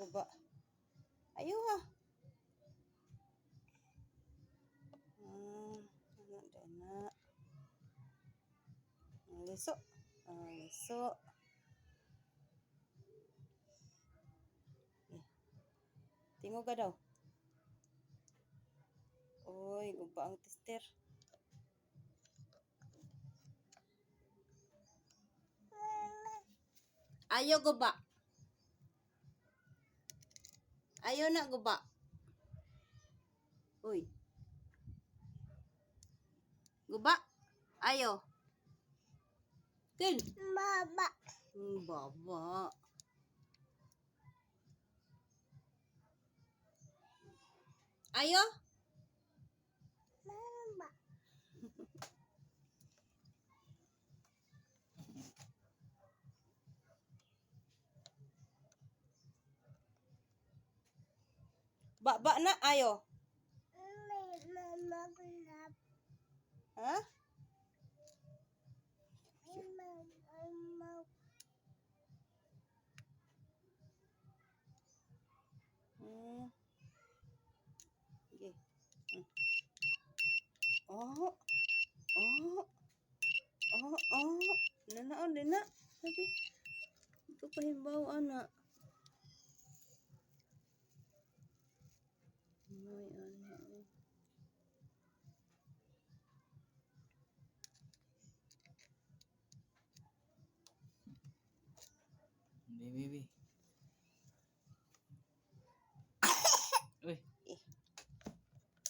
guba. Ayo ha. Ano dana. Liso. Liso. Tingog ka daw. Oy, guba ang tester. Ayo guba. Ayo na guba. Uy. Guba. Ayo. Kin. Baba. Baba. Ayo. Mama. Baba na ayo. Mama gelap. Hah? Mama. Okay. Oh. Nanaon din na. Sabi. Ito pahimbaw anak. Ay,